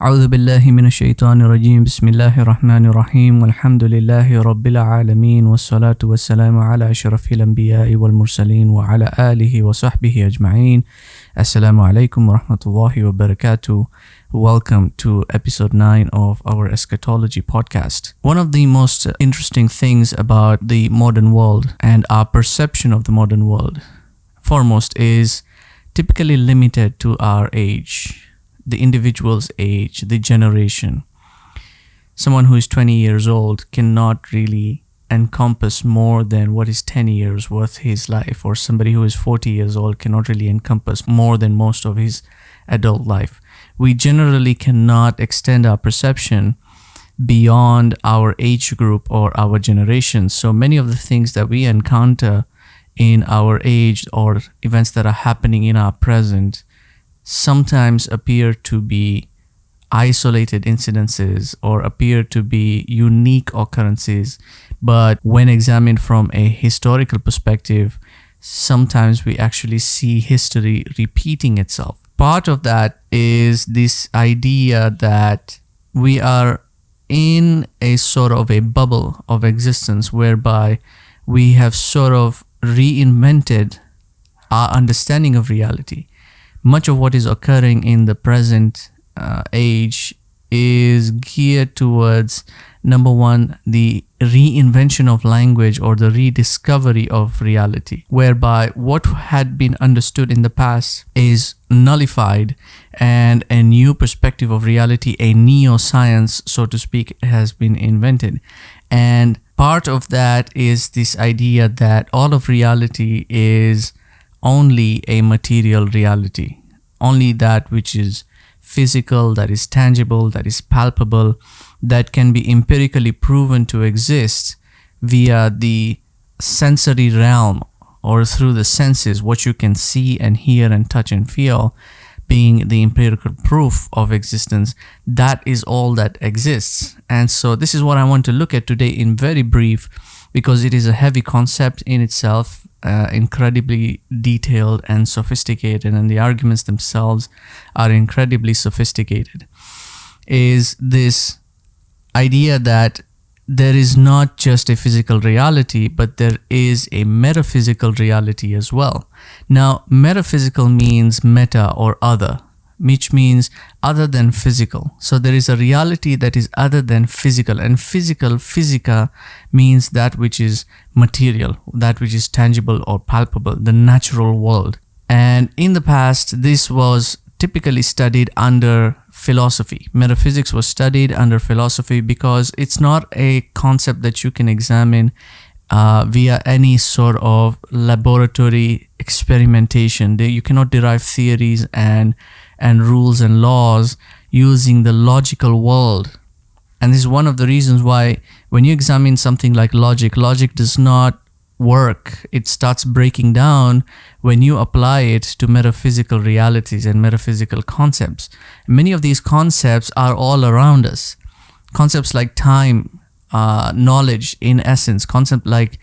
أعوذ بالله من الشيطان الرجيم بسم الله الرحمن الرحيم والحمد لله رب العالمين والصلاة والسلام على أشرف الأنبياء والمرسلين وعلى آله وصحبه أجمعين. Assalamu alaikum wa rahmatullahi wa barakatuh. Welcome to episode 9 of our Eschatology podcast. One of the most interesting things about the modern world and our perception of the modern world, foremost, is typically limited to our age. The individual's age, the generation. Someone who is 20 years old cannot really encompass more than what is 10 years worth his life, or somebody who is 40 years old cannot really encompass more than most of his adult life. We generally cannot extend our perception beyond our age group or our generation. So many of the things that we encounter in our age or events that are happening in our present sometimes appear to be isolated incidences or appear to be unique occurrences, but when examined from a historical perspective, sometimes we actually see history repeating itself. Part of that is this idea that we are in a sort of a bubble of existence whereby we have sort of reinvented our understanding of reality. Much of what is occurring in the present age is geared towards, number one, the reinvention of language or the rediscovery of reality, whereby what had been understood in the past is nullified and a new perspective of reality, a neo-science, so to speak, has been invented. And part of that is this idea that all of reality is only a material reality, only that which is physical, that is tangible, that is palpable, that can be empirically proven to exist via the sensory realm or through the senses, what you can see and hear and touch and feel being the empirical proof of existence. That is all that exists. And so this is what I want to look at today in very brief, because it is a heavy concept in itself, incredibly detailed and sophisticated, and the arguments themselves are incredibly sophisticated. Is this idea that there is not just a physical reality, but there is a metaphysical reality as well. Now, metaphysical means meta or other, which means other than physical. So there is a reality that is other than physical, and physica means that which is material, that which is tangible or palpable, the natural world. And in the past, this was typically studied under philosophy. Metaphysics was studied under philosophy because it's not a concept that you can examine via any sort of laboratory experimentation. You cannot derive theories and rules and laws using the logical world. And this is one of the reasons why when you examine something like logic does not work. It starts breaking down when you apply it to metaphysical realities and metaphysical concepts. Many of these concepts are all around us. Concepts like time, knowledge in essence, concept like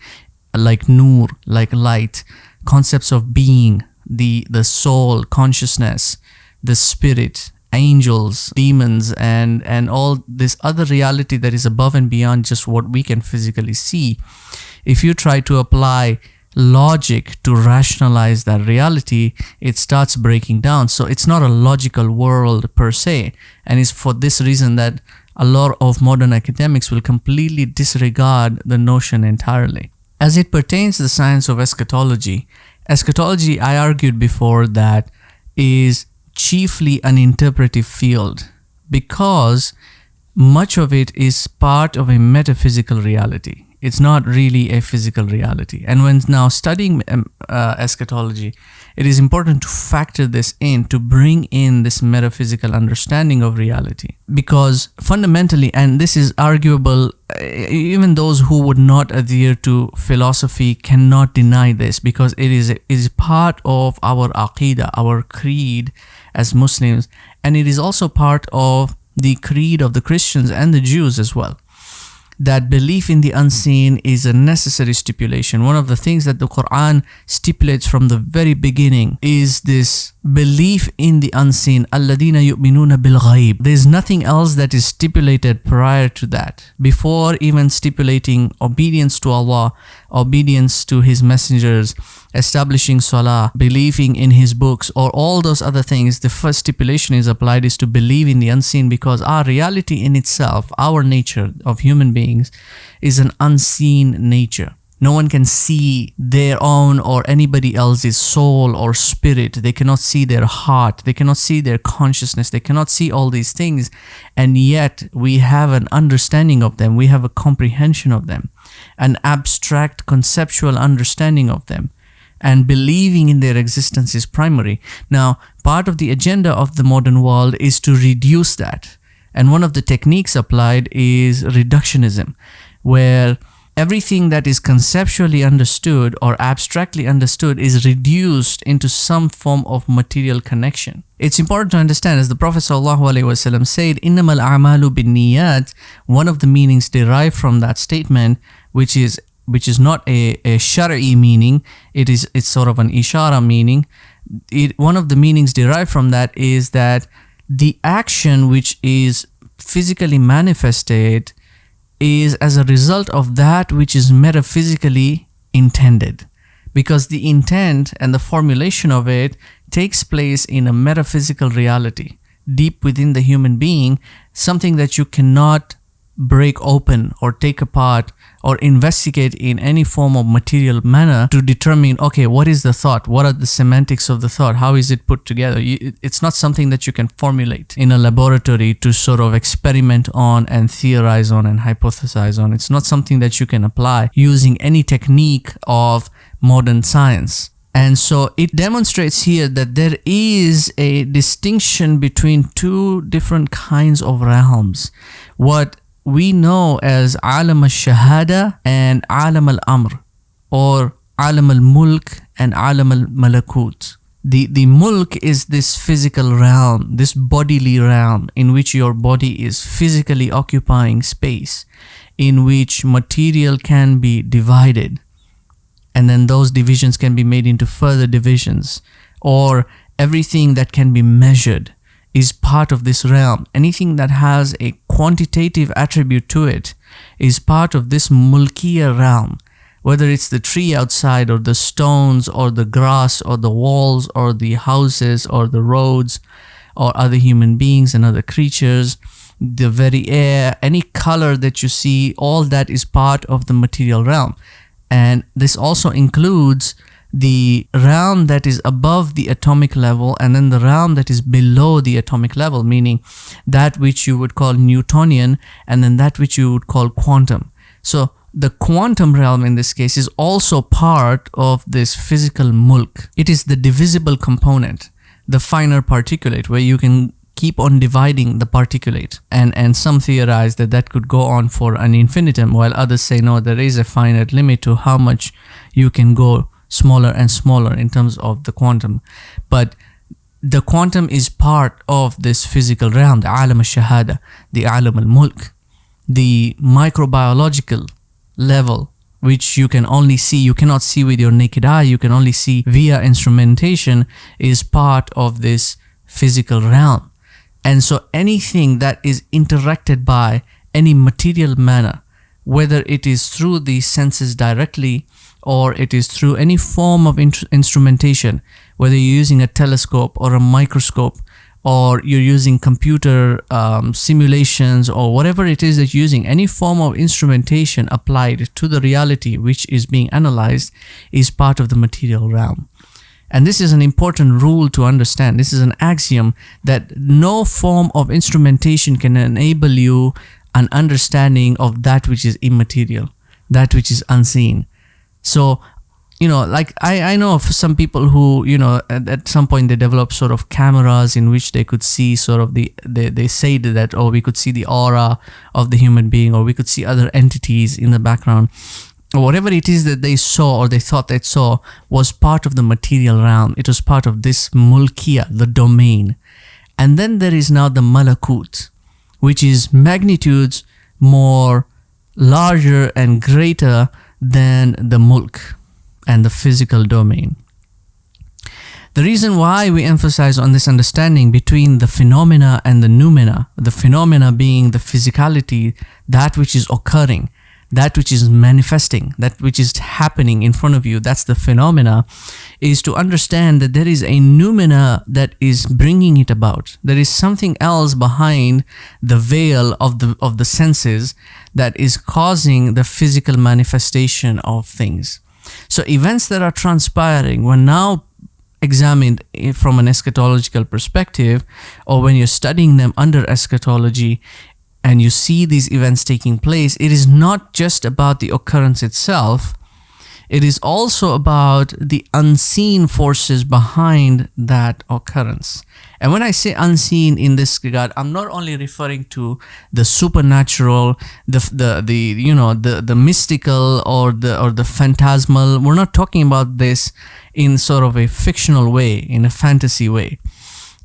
nur, like light, concepts of being, the soul, consciousness, the spirit, angels, demons, and all this other reality that is above and beyond just what we can physically see. If you try to apply logic to rationalize that reality, it starts breaking down. So it's not a logical world per se. And it's for this reason that a lot of modern academics will completely disregard the notion entirely. As it pertains to the science of eschatology, I argued before that is chiefly an interpretive field because much of it is part of a metaphysical reality. It's not really a physical reality. And when now studying eschatology, it is important to factor this in, to bring in this metaphysical understanding of reality. Because fundamentally, and this is arguable, even those who would not adhere to philosophy cannot deny this, because it is part of our aqidah, our creed as Muslims, and it is also part of the creed of the Christians and the Jews as well. That belief in the unseen is a necessary stipulation. One of the things that the Quran stipulates from the very beginning is this belief in the unseen. الَّذِينَ يُؤْمِنُونَ بِالْغَيْبِ. There is nothing else that is stipulated prior to that. Before even stipulating obedience to Allah, obedience to His messengers, establishing salah, believing in His books, or all those other things, the first stipulation is applied is to believe in the unseen, because our reality in itself, our nature of human beings, is an unseen nature. No one can see their own or anybody else's soul or spirit. They cannot see their heart. They cannot see their consciousness. They cannot see all these things. And yet we have an understanding of them. We have a comprehension of them, an abstract conceptual understanding of them. And believing in their existence is primary. Now, part of the agenda of the modern world is to reduce that. And one of the techniques applied is reductionism, where everything that is conceptually understood or abstractly understood is reduced into some form of material connection. It's important to understand, as the Prophet ﷺ said, إِنَّمَا الْأَعْمَالُ بِالنِّيَّاتِ, one of the meanings derived from that statement, which is not a shar'i meaning, it's sort of an ishara meaning. One of the meanings derived from that is that the action which is physically manifested is as a result of that which is metaphysically intended, because the intent and the formulation of it takes place in a metaphysical reality deep within the human being, something that you cannot break open or take apart or investigate in any form of material manner to determine, okay, what is the thought? What are the semantics of the thought? How is it put together? It's not something that you can formulate in a laboratory to sort of experiment on and theorize on and hypothesize on. It's not something that you can apply using any technique of modern science. And so it demonstrates here that there is a distinction between two different kinds of realms. What we know as Alam al-Shahada and Alam al-Amr, or Alam al-Mulk and Alam al-Malakut. The Mulk is this physical realm, this bodily realm in which your body is physically occupying space, in which material can be divided, and then those divisions can be made into further divisions, or everything that can be measured is part of this realm. Anything that has a quantitative attribute to it is part of this mulkiya realm, whether it's the tree outside or the stones or the grass or the walls or the houses or the roads or other human beings and other creatures, the very air, any color that you see, all that is part of the material realm. And this also includes the realm that is above the atomic level, and then the realm that is below the atomic level, meaning that which you would call Newtonian, and then that which you would call quantum. So the quantum realm in this case is also part of this physical mulk. It is the divisible component, the finer particulate, where you can keep on dividing the particulate. And some theorize that that could go on for an infinitum, while others say no, there is a finite limit to how much you can go smaller and smaller in terms of the quantum. But the quantum is part of this physical realm, the Alam al-Shahada, the Alam al-Mulk. The microbiological level, which you can only see, you cannot see with your naked eye, you can only see via instrumentation, is part of this physical realm. And so anything that is interacted by any material manner, whether it is through the senses directly or it is through any form of instrumentation, whether you're using a telescope or a microscope, or you're using computer simulations, or whatever it is that you're using, any form of instrumentation applied to the reality which is being analyzed is part of the material realm. And this is an important rule to understand. This is an axiom that no form of instrumentation can enable you an understanding of that which is immaterial, that which is unseen. So, you know, like I know of some people who, you know, at some point they developed sort of cameras in which they could see sort of they say that, oh, we could see the aura of the human being, or we could see other entities in the background. Or whatever it is that they saw or they thought they saw was part of the material realm. It was part of this mulkiya, the domain. And then there is now the malakut, which is magnitudes more larger and greater than the mulk and the physical domain. The reason why we emphasize on this understanding between the phenomena and the noumena, the phenomena being the physicality, that which is occurring, that which is manifesting, that which is happening in front of you, that's the phenomena, is to understand that there is a noumena that is bringing it about. There is something else behind the veil of the senses that is causing the physical manifestation of things. So events that are transpiring, when now examined from an eschatological perspective, or when you're studying them under eschatology, and you see these events taking place, it is not just about the occurrence itself, it is also about the unseen forces behind that occurrence. And when I say unseen in this regard, I'm not only referring to the supernatural, the mystical or the phantasmal. We're not talking about this in sort of a fictional way, in a fantasy way.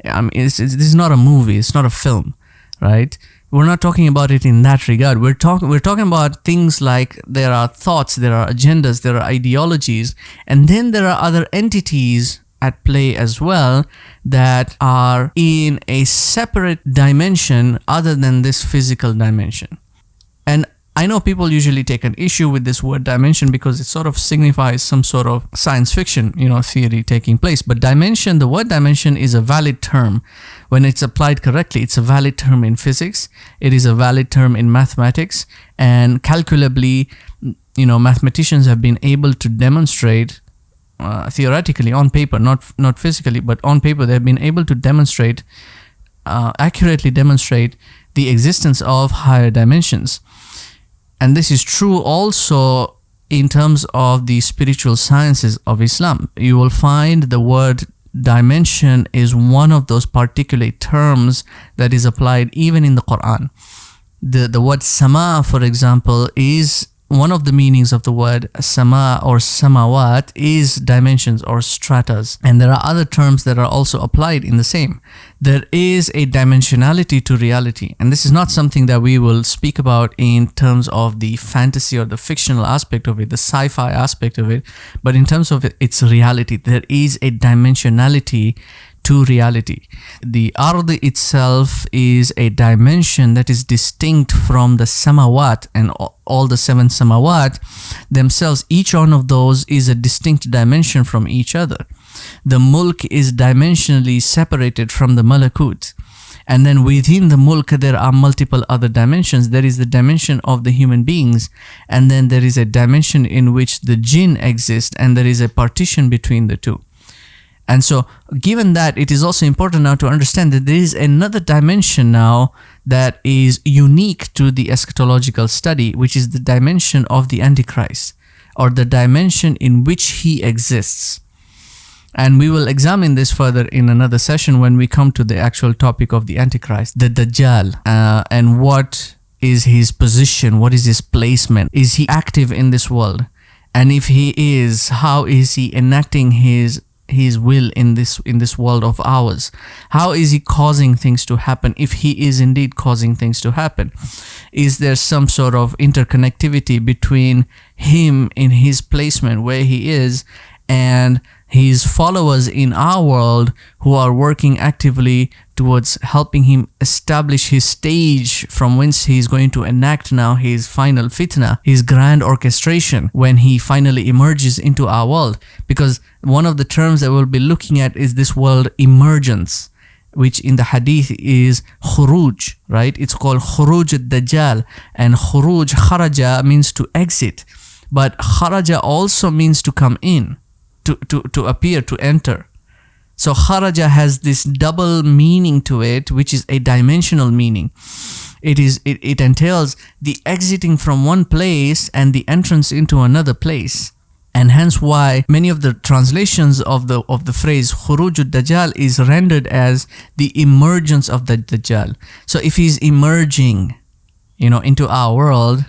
I mean, this is not a movie, it's not a film, right? We're not talking about it in that regard. We're talking about things like there are thoughts, there are agendas, there are ideologies, and then there are other entities at play as well that are in a separate dimension other than this physical dimension. And I know people usually take an issue with this word dimension because it sort of signifies some sort of science fiction, theory taking place. But dimension, the word dimension is a valid term. When it's applied correctly, it's a valid term in physics. It is a valid term in mathematics. And calculably, mathematicians have been able to demonstrate, theoretically on paper, not physically, but on paper, they've been able to demonstrate, accurately demonstrate the existence of higher dimensions. And this is true also in terms of the spiritual sciences of Islam. You will find the word dimension is one of those particular terms that is applied even in the Quran. The word sama, for example, is one of the meanings of the word sama or samawat is dimensions or stratas. And there are other terms that are also applied in the same. There is a dimensionality to reality. And this is not something that we will speak about in terms of the fantasy or the fictional aspect of it, the sci-fi aspect of it, but in terms of its reality, there is a dimensionality to reality. The Ard itself is a dimension that is distinct from the samawat, and all the 7 samawat themselves, each one of those is a distinct dimension from each other. The mulk is dimensionally separated from the malakut. And then within the mulk, there are multiple other dimensions. There is the dimension of the human beings, and then there is a dimension in which the jinn exist, and there is a partition between the two. And so, given that, it is also important now to understand that there is another dimension now that is unique to the eschatological study, which is the dimension of the Antichrist, or the dimension in which he exists. And we will examine this further in another session when we come to the actual topic of the Antichrist, the Dajjal, and what is his position, what is his placement, is he active in this world? And if he is, how is he enacting his will in this world of ours? How is he causing things to happen, if he is indeed causing things to happen? Is there some sort of interconnectivity between him in his placement where he is and his followers in our world who are working actively towards helping him establish his stage from whence he is going to enact now his final fitna, his grand orchestration, when he finally emerges into our world? Because one of the terms that we'll be looking at is this word emergence, which in the hadith is khuruj, right? It's called khuruj ad-dajjal, and khuruj, kharaja, means to exit, but kharaja also means to come in, to appear, to enter. So kharaja has this double meaning to it, which is a dimensional meaning. It entails the exiting from one place and the entrance into another place. And hence why many of the translations of the phrase khuruj ad-dajjal is rendered as the emergence of the Dajjal. So if he's emerging, into our world,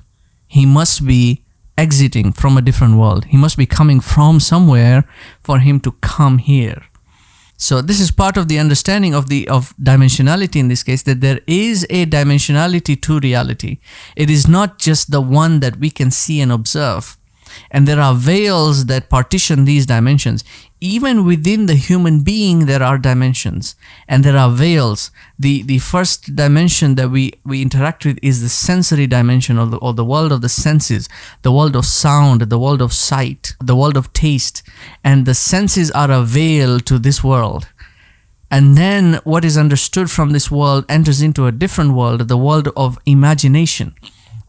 he must be exiting from a different world. He must be coming from somewhere for him to come here. So this is part of the understanding of dimensionality in this case, that there is a dimensionality to reality. It is not just the one that we can see and observe. And there are veils that partition these dimensions. Even within the human being, there are dimensions, and there are veils. The first dimension that we interact with is the sensory dimension, or the world of the senses, the world of sound, the world of sight, the world of taste. And the senses are a veil to this world. And then what is understood from this world enters into a different world, the world of imagination,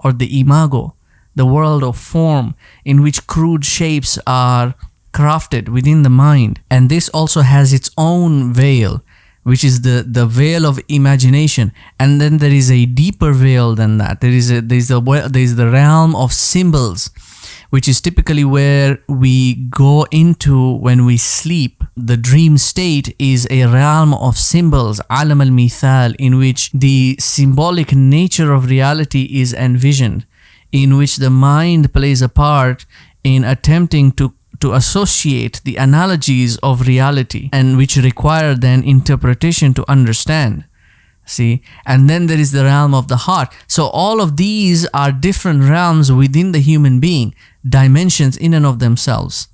or the imago, the world of form, in which crude shapes are crafted within the mind. And this also has its own veil, which is the veil of imagination. And then there is a deeper veil than that. There is the realm of symbols, which is typically where we go into when we sleep. The dream state is a realm of symbols, alam al-mithal, in which the symbolic nature of reality is envisioned, in which the mind plays a part in attempting to associate the analogies of reality, and which require then interpretation to understand. See, and then there is the realm of the heart. So all of these are different realms within the human being, dimensions in and of themselves.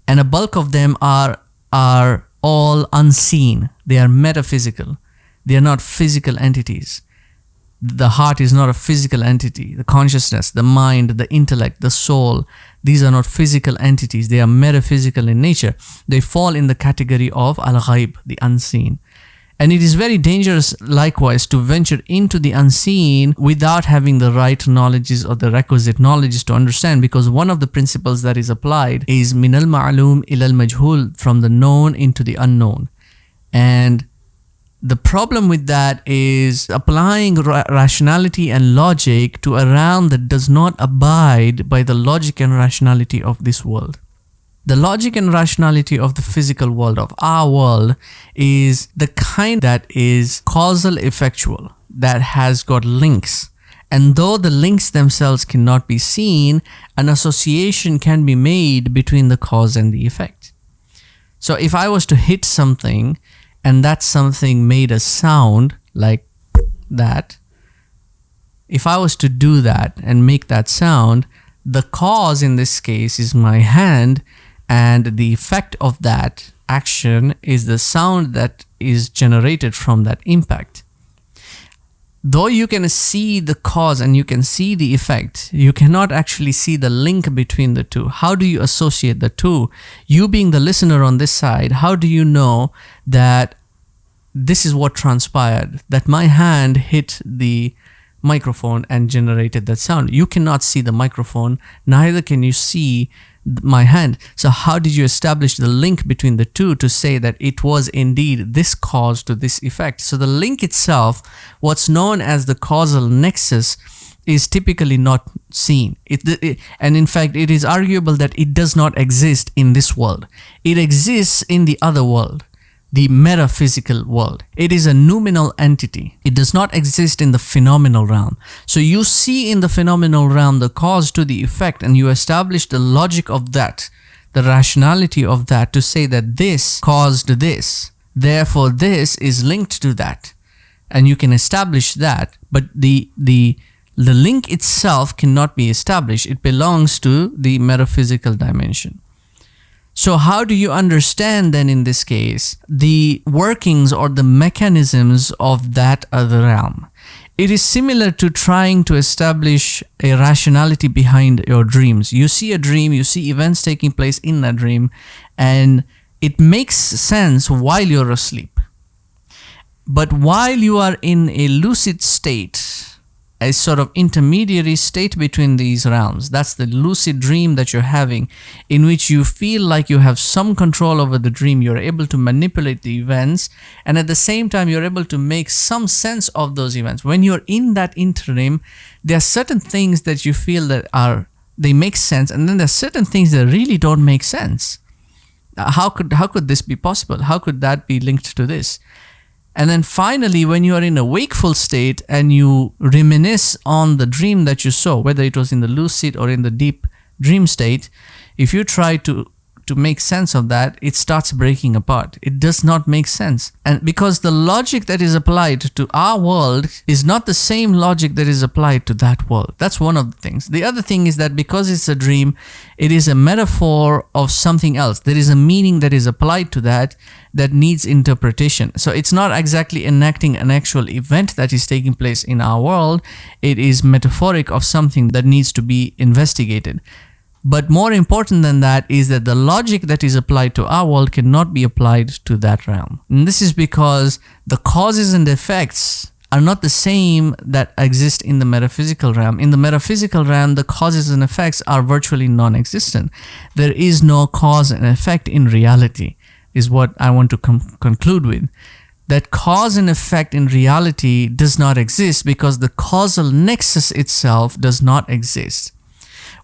And a bulk of them are all unseen. They are metaphysical. They are not physical entities. The heart is not a physical entity. The consciousness, the mind, the intellect, the soul, these are not physical entities. They are metaphysical in nature. They fall in the category of al-ghaib, the unseen. And it is very dangerous, likewise, to venture into the unseen without having the right knowledges or the requisite knowledges to understand, because one of the principles that is applied is min al-ma'lum ila al-majhul, from the known into the unknown. And the problem with that is applying rationality and logic to a realm that does not abide by the logic and rationality of this world. The logic and rationality of the physical world, of our world, is the kind that is causal effectual, that has got links. And though the links themselves cannot be seen, an association can be made between the cause and the effect. So if I was to hit something, and that something made a sound like that, if I was to do that and make that sound, the cause in this case is my hand, and the effect of that action is the sound that is generated from that impact. Though you can see the cause and you can see the effect, you cannot actually see the link between the two. How do you associate the two? You being the listener on this side, how do you know that this is what transpired, that my hand hit the microphone and generated that sound? You cannot see the microphone, neither can you see my hand. So how did you establish the link between the two to say that it was indeed this cause to this effect? So the link itself, what's known as the causal nexus, is typically not seen. And in fact, it is arguable that it does not exist in this world. It exists in the other world, the metaphysical world. It is a noumenal entity. It does not exist in the phenomenal realm. So you see in the phenomenal realm the cause to the effect, and you establish the logic of that, the rationality of that, to say that this caused this, therefore this is linked to that. And you can establish that, but the link itself cannot be established. It belongs to the metaphysical dimension. So how do you understand then in this case the workings or the mechanisms of that other realm? It is similar to trying to establish a rationality behind your dreams. You see a dream, you see events taking place in that dream, and it makes sense while you're asleep. But while you are in a lucid state, a sort of intermediary state between these realms, that's the lucid dream that you're having, in which you feel like you have some control over the dream. You're able to manipulate the events, and at the same time you're able to make some sense of those events. When you're in that interim, there are certain things that you feel that they make sense, and then there are certain things that really don't make sense. How could this be possible? How could that be linked to this? And then finally, when you are in a wakeful state and you reminisce on the dream that you saw, whether it was in the lucid or in the deep dream state, if you try to to make sense of that, it starts breaking apart. It does not make sense. And because the logic that is applied to our world is not the same logic that is applied to that world. That's one of the things. The other thing is that because it's a dream, it is a metaphor of something else. There is a meaning that is applied to that needs interpretation. So it's not exactly enacting an actual event that is taking place in our world. It is metaphoric of something that needs to be investigated. But more important than that is that the logic that is applied to our world cannot be applied to that realm. And this is because the causes and effects are not the same that exist in the metaphysical realm. In the metaphysical realm, the causes and effects are virtually non-existent. There is no cause and effect in reality, is what I want to conclude with. That cause and effect in reality does not exist because the causal nexus itself does not exist.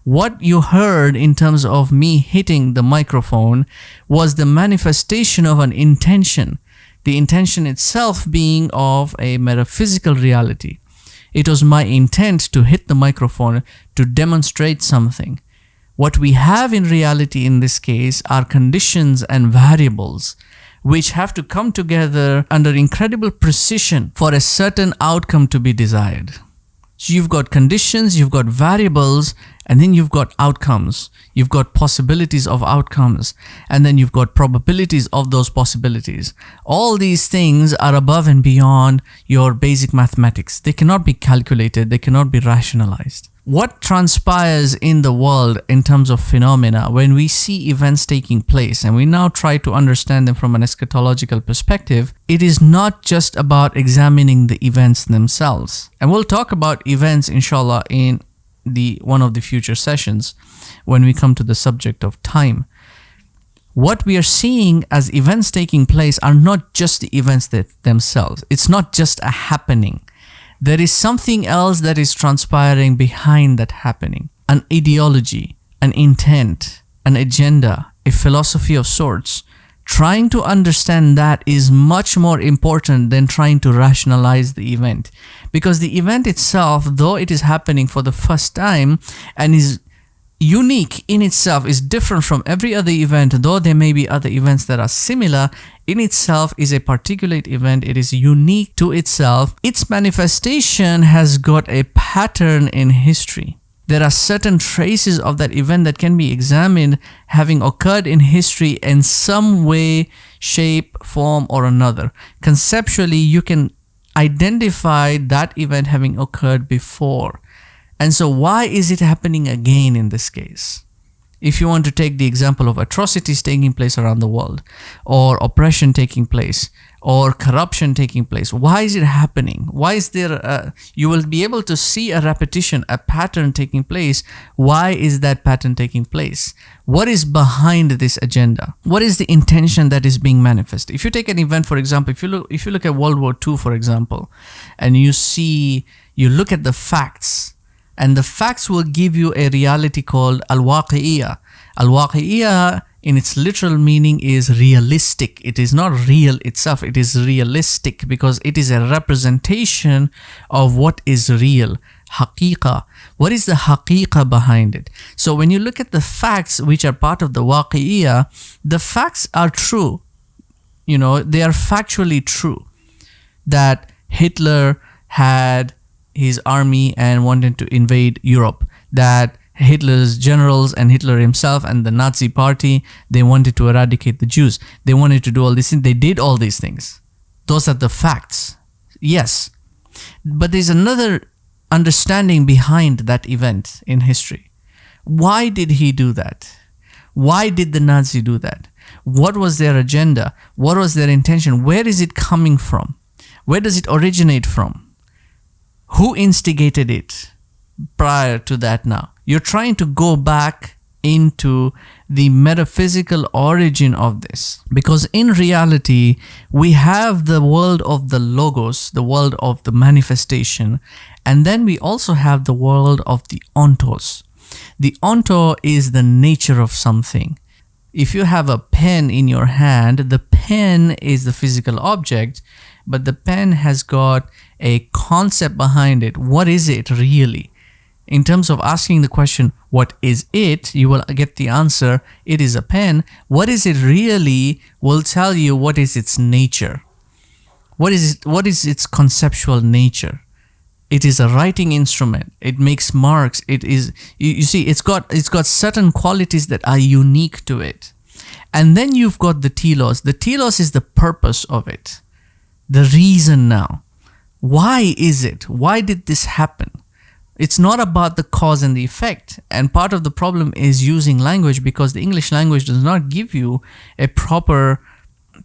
What you heard in terms of me hitting the microphone was the manifestation of an intention. The intention itself being of a metaphysical reality. It was my intent to hit the microphone to demonstrate something. What we have in reality in this case are conditions and variables which have to come together under incredible precision for a certain outcome to be desired. So you've got conditions, you've got variables, and then you've got outcomes. You've got possibilities of outcomes, and then you've got probabilities of those possibilities. All these things are above and beyond your basic mathematics. They cannot be calculated, they cannot be rationalized. What transpires in the world in terms of phenomena when we see events taking place and we now try to understand them from an eschatological perspective, it is not just about examining the events themselves. And we'll talk about events, inshallah, in one of the future sessions when we come to the subject of time. What we are seeing as events taking place are not just the events themselves. It's not just a happening. There is something else that is transpiring behind that happening. An ideology, an intent, an agenda, a philosophy of sorts. Trying to understand that is much more important than trying to rationalize the event. Because the event itself, though it is happening for the first time and is unique in itself, is different from every other event, though there may be other events that are similar, in itself is a particulate event. It is unique to itself. Its manifestation has got a pattern in history. There are certain traces of that event that can be examined having occurred in history in some way, shape, form, or another. Conceptually, you can identify that event having occurred before. And so why is it happening again in this case? If you want to take the example of atrocities taking place around the world, or oppression taking place, or corruption taking place, why is it happening? Why is there you will be able to see a repetition, a pattern taking place. Why is that pattern taking place? What is behind this agenda? What is the intention that is being manifested? If you take an event, for example, if you look at World War II, for example, and you look at the facts, and the facts will give you a reality called al-waqi'iyah. Al-waqi'iyah in its literal meaning is realistic. It is not real itself, it is realistic because it is a representation of what is real. Haqiqah. What is the haqiqah behind it? So when you look at the facts which are part of the waqi'iyah, the facts are true. They are factually true. That Hitler had his army and wanted to invade Europe. That Hitler's generals and Hitler himself and the Nazi party, they wanted to eradicate the Jews. They wanted to do all these things. They did all these things. Those are the facts. Yes. But there's another understanding behind that event in history. Why did he do that? Why did the Nazi do that? What was their agenda? What was their intention? Where is it coming from? Where does it originate from? Who instigated it prior to that now? You're trying to go back into the metaphysical origin of this. Because in reality, we have the world of the logos, the world of the manifestation, and then we also have the world of the ontos. The onto is the nature of something. If you have a pen in your hand, the pen is the physical object, but the pen has got a concept behind it. What is it really? In terms of asking the question, what is it? You will get the answer, it is a pen. What is it really will tell you what is its nature. What is its conceptual nature? It is a writing instrument. It makes marks. It is, you see, it's got certain qualities that are unique to it. And then you've got the telos. The telos is the purpose of it. The reason now. Why is it? Why did this happen? It's not about the cause and the effect. And part of the problem is using language, because the English language does not give you a proper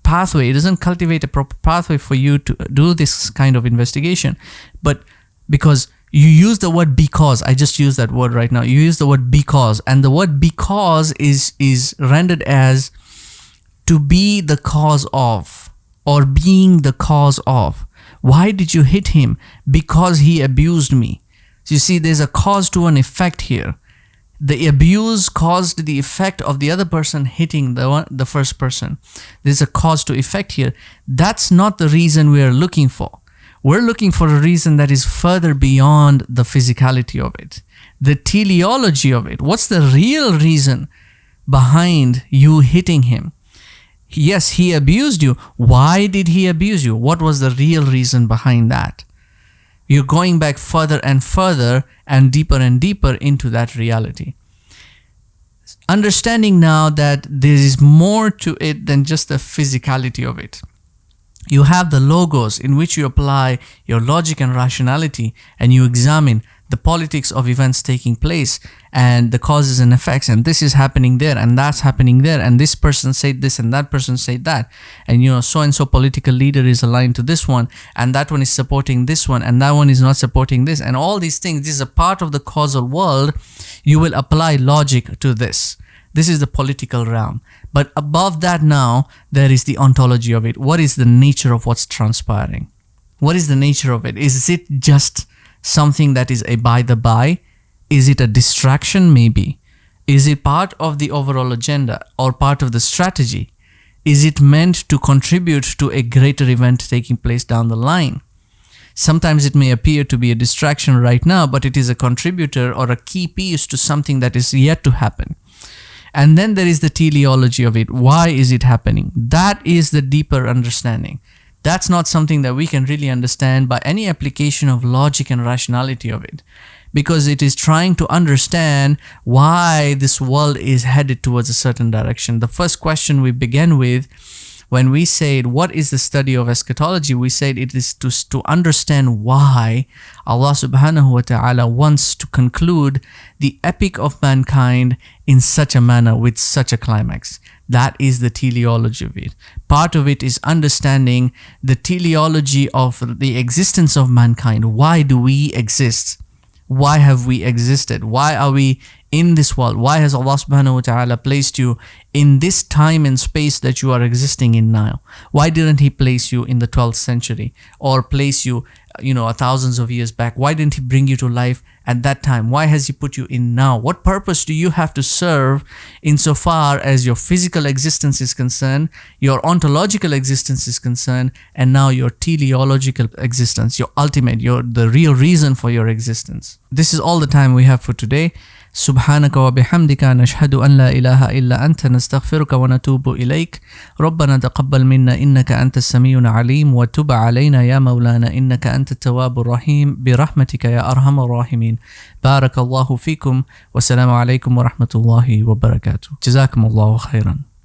pathway. It doesn't cultivate a proper pathway for you to do this kind of investigation. But because you use the word because, I just used that word right now. You use the word because, and the word because is rendered as to be the cause of, or being the cause of. Why did you hit him? Because he abused me. So you see, there's a cause to an effect here. The abuse caused the effect of the other person hitting the first person. There's a cause to effect here. That's not the reason we are looking for. We're looking for a reason that is further beyond the physicality of it, the teleology of it. What's the real reason behind you hitting him? Yes, he abused you. Why did he abuse you? What was the real reason behind that? You're going back further and further and deeper into that reality. Understanding now that there is more to it than just the physicality of it. You have the logos in which you apply your logic and rationality, and you examine the politics of events taking place and the causes and effects, and this is happening there and that's happening there, and this person said this and that person said that, and you know, so and so political leader is aligned to this one, and that one is supporting this one, and that one is not supporting this, and all these things. This is a part of the causal world. You will apply logic to this. This is the political realm. But above that now, there is the ontology of it. What is the nature of what's transpiring? What is the nature of it? Is it just something that is a by the by? Is it a distraction? Maybe. Is it part of the overall agenda or part of the strategy? Is it meant to contribute to a greater event taking place down the line? Sometimes it may appear to be a distraction right now, but it is a contributor or a key piece to something that is yet to happen. And then there is the teleology of it. Why is it happening? That is the deeper understanding. That's not something that we can really understand by any application of logic and rationality of it, because it is trying to understand why this world is headed towards a certain direction. The first question we began with, when we said, what is the study of eschatology? We said it is to understand why Allah subhanahu wa ta'ala wants to conclude the epic of mankind in such a manner, with such a climax. That is the teleology of it. Part of it is understanding the teleology of the existence of mankind. Why do we exist? Why have we existed? Why are we in this world? Why has Allah subhanahu wa ta'ala placed you in this time and space that you are existing in now? Why didn't He place you in the 12th century or place you, thousands of years back? Why didn't He bring you to life at that time? Why has He put you in now? What purpose do you have to serve insofar as your physical existence is concerned, your ontological existence is concerned, and now your teleological existence, your ultimate, the real reason for your existence? This is all the time we have for today. سبحانك وبحمدك نشهد أن لا إله إلا أنت نستغفرك ونتوب إليك ربنا تقبل منا إنك أنت السميع العليم وتب علينا يا مولانا إنك أنت التواب الرحيم برحمتك يا أرحم الراحمين بارك الله فيكم والسلام عليكم ورحمة الله وبركاته جزاكم الله خيرا.